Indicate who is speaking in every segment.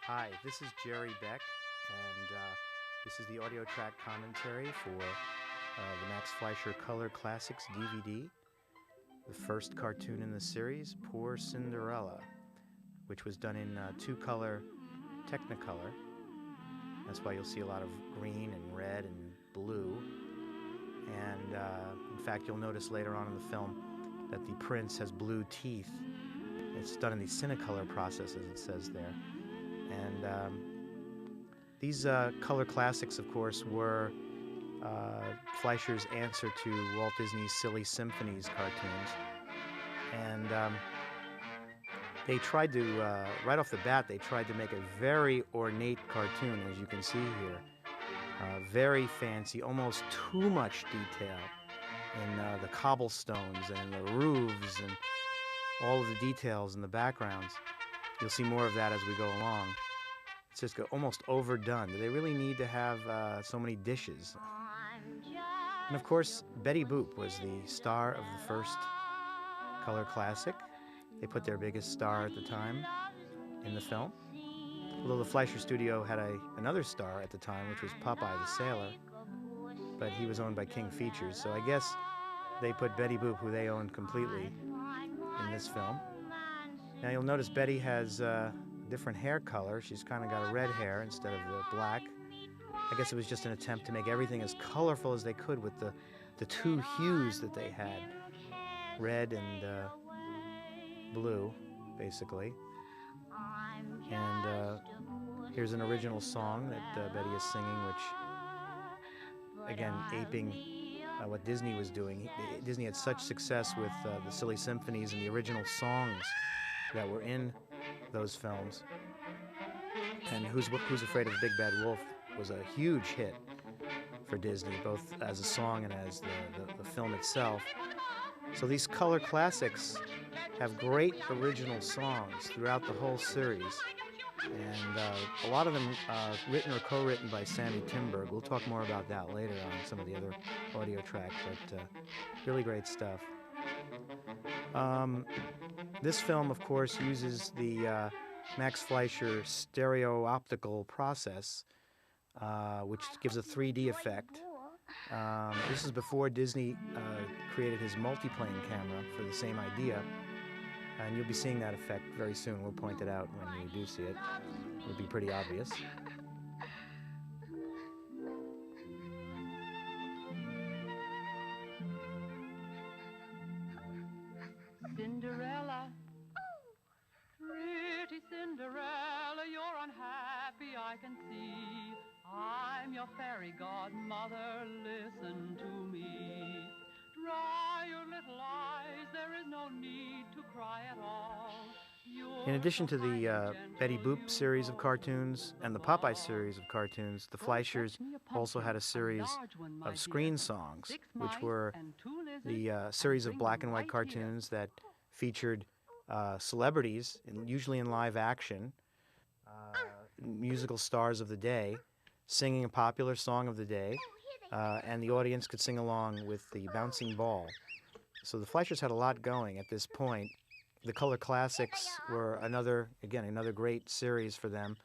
Speaker 1: Hi, this is Jerry Beck, and this is the audio track commentary for the Max Fleischer Color Classics DVD, the first cartoon in the series, Poor Cinderella, which was done in two-color Technicolor. That's why you'll see a lot of green and red and blue. And in fact, you'll notice later on in the film that the prince has blue teeth. It's done in the Cinecolor process, as it says there. And these color classics, of course, were Fleischer's answer to Walt Disney's Silly Symphonies cartoons. And they tried to, right off the bat, they tried to make a very ornate cartoon, as you can see here. Very fancy, almost too much detail in the cobblestones and the roofs and all of the details in the backgrounds. You'll see more of that as we go along. It's just almost overdone. Do they really need to have so many dishes? And of course, Betty Boop was the star of the first color classic. They put their biggest star at the time in the film. Although the Fleischer Studio had another star at the time, which was Popeye the Sailor, but he was owned by King Features, so I guess they put Betty Boop, who they owned completely, in this film. Now you'll notice Betty has a different hair color. She's kind of got a red hair instead of the black. I guess it was just an attempt to make everything as colorful as they could with the two hues that they had, red and blue, basically. And here's an original song that Betty is singing, which, again, aping what Disney was doing. Disney had such success with the Silly Symphonies and the original songs that were in those films. And Who's Afraid of the Big Bad Wolf was a huge hit for Disney, both as a song and as the film itself. So these color classics have great original songs throughout the whole series. And a lot of them written or co-written by Sammy Timberg. We'll talk more about that later on some of the other audio tracks, but really great stuff. This film, of course, uses the Max Fleischer stereo-optical process, which gives a 3D effect. This is before Disney created his multiplane camera for the same idea. And you'll be seeing that effect very soon. We'll point it out when you do see it. It'll be pretty obvious.
Speaker 2: Cinderella, pretty Cinderella, you're unhappy, I can see. I'm your fairy godmother, listen to me. Dry your little eyes, there is no need to cry at all.
Speaker 1: In addition to the Betty Boop series of cartoons and the Popeye series of cartoons, the Fleischers also had a series of screen songs, which were the series of black and white cartoons that featured celebrities, usually in live action, musical stars of the day, singing a popular song of the day, and the audience could sing along with the bouncing ball. So the Fleischers had a lot going at this point. The color classics were another great series for them.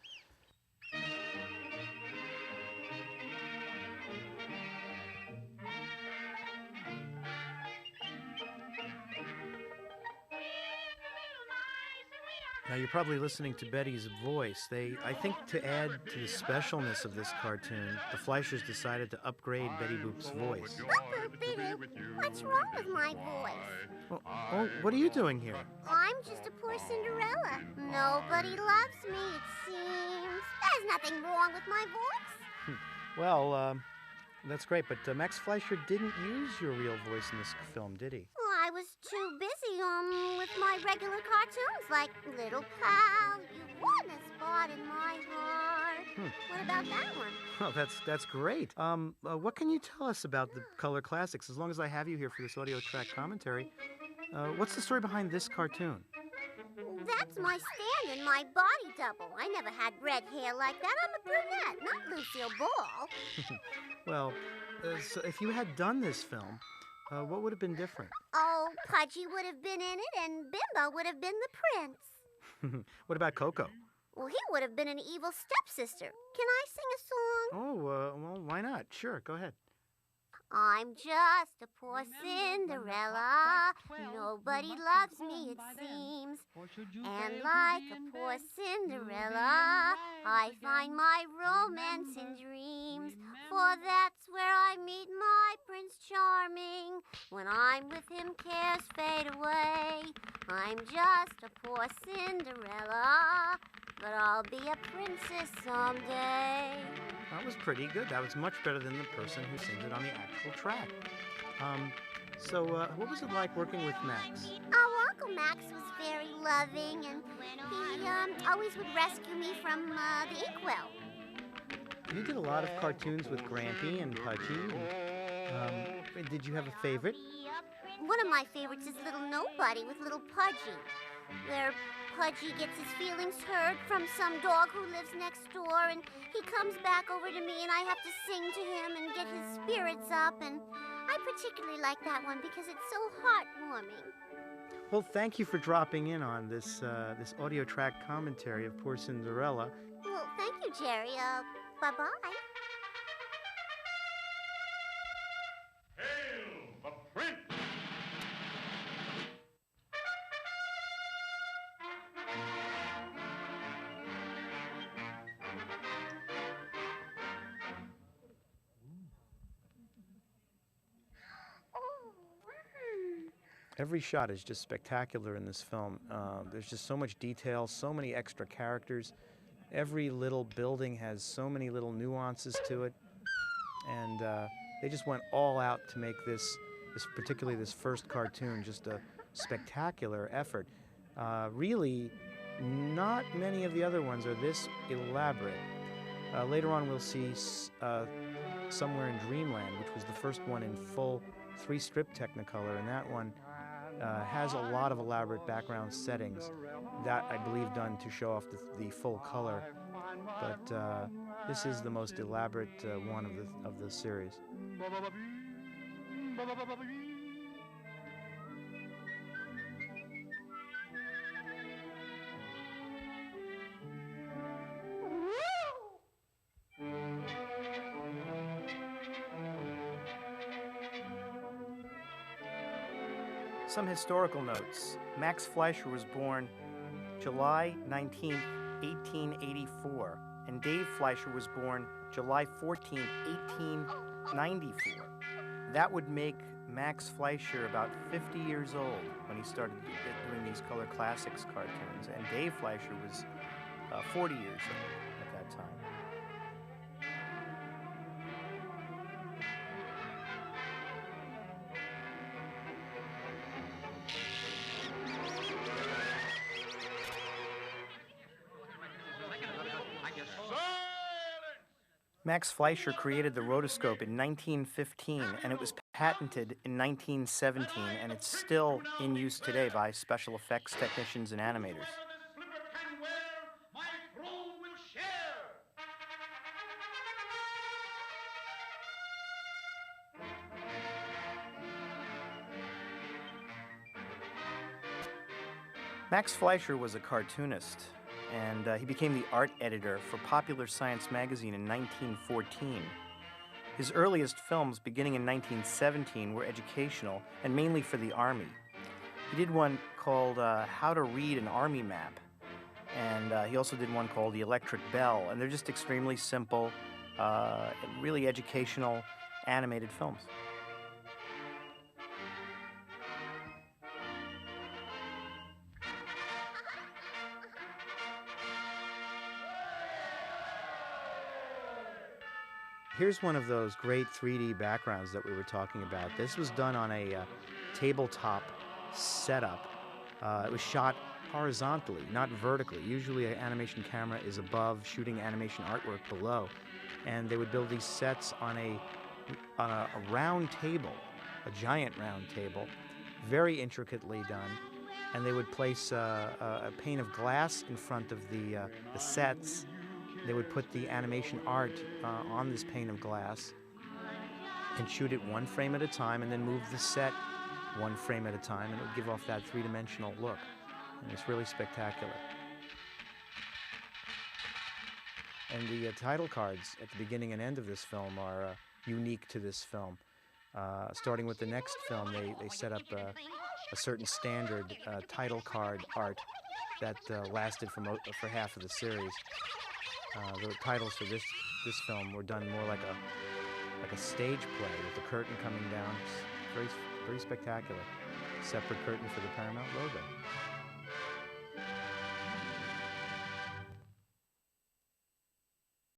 Speaker 1: Now you're probably listening to Betty's voice. I think to add to the specialness of this cartoon, the Fleischers decided to upgrade Betty Boop's voice.
Speaker 3: What's wrong with my voice?
Speaker 1: Oh, what are you doing here?
Speaker 3: I'm just a poor Cinderella. Nobody loves me, it seems. There's nothing wrong with my voice.
Speaker 1: Well, that's great, but Max Fleischer didn't use your real voice in this film, did he?
Speaker 3: Well, I was too busy with my regular cartoons, like Little Pal, You Won a Spot in My Heart. What about that one?
Speaker 1: Oh, that's great. What can you tell us about the color classics? As long as I have you here for this audio track commentary, what's the story behind this cartoon?
Speaker 3: That's my stand and my body double. I never had red hair like that. I'm a brunette, not Lucille Ball.
Speaker 1: Well, so if you had done this film, what would have been different?
Speaker 3: Oh, Pudgy would have been in it, and Bimbo would have been the prince.
Speaker 1: What about Coco?
Speaker 3: Well, he would have been an evil stepsister. Can I sing a song?
Speaker 1: Oh, well, why not? Sure, go ahead.
Speaker 3: I'm just a poor Cinderella. Nobody loves me, it seems. And like a poor Cinderella, I find my romance in dreams. For that's where I meet my Prince Charming. When I'm with him, cares fade away. I'm just a poor Cinderella, but I'll be a princess someday.
Speaker 1: That was pretty good. That was much better than the person who sings it on the actual track. So what was it like working with Max?
Speaker 3: Oh, Uncle Max was very loving, and he always would rescue me from the inkwell.
Speaker 1: You did a lot of cartoons with Grampy and Pudgy. Did you have a favorite?
Speaker 3: One of my favorites is Little Nobody with Little Pudgy, where Pudgy gets his feelings hurt from some dog who lives next door, and he comes back over to me, and I have to sing to him and get his spirits up, and I particularly like that one because it's so heartwarming.
Speaker 1: Well, thank you for dropping in on this audio track commentary of Poor Cinderella.
Speaker 3: Well, thank you, Jerry. Bye-bye.
Speaker 4: Hail the Prince!
Speaker 1: Every shot is just spectacular in this film. There's just so much detail, so many extra characters. Every little building has so many little nuances to it. And they just went all out to make particularly this first cartoon, just a spectacular effort. Really, not many of the other ones are this elaborate. Later on, we'll see Somewhere in Dreamland, which was the first one in full 3-strip Technicolor, and that one has a lot of elaborate background settings that I believe done to show off the full color. But this is the most elaborate one of the series. Some historical notes. Max Fleischer was born July 19, 1884, and Dave Fleischer was born July 14, 1894. That would make Max Fleischer about 50 years old when he started doing these Color Classics cartoons, and Dave Fleischer was 40 years old at that time. Max Fleischer created the rotoscope in 1915, and it was patented in 1917, and it's still in use today by special effects technicians and animators. Max Fleischer was a cartoonist, and he became the art editor for Popular Science magazine in 1914. His earliest films, beginning in 1917, were educational and mainly for the Army. He did one called How to Read an Army Map, and he also did one called The Electric Bell, and they're just extremely simple, really educational, animated films. Here's one of those great 3D backgrounds that we were talking about. This was done on a tabletop setup. It was shot horizontally, not vertically. Usually an animation camera is above, shooting animation artwork below. And they would build these sets on a round table, a giant round table, very intricately done. And they would place a pane of glass in front of the sets. They would put the animation art on this pane of glass and shoot it one frame at a time, and then move the set one frame at a time, and it would give off that three-dimensional look. And it's really spectacular. And the title cards at the beginning and end of this film are unique to this film. Starting with the next film, they set up a certain standard title card art that lasted for half of the series. The titles for this film were done more like a stage play with the curtain coming down. It's very spectacular. Separate curtain for the Paramount logo.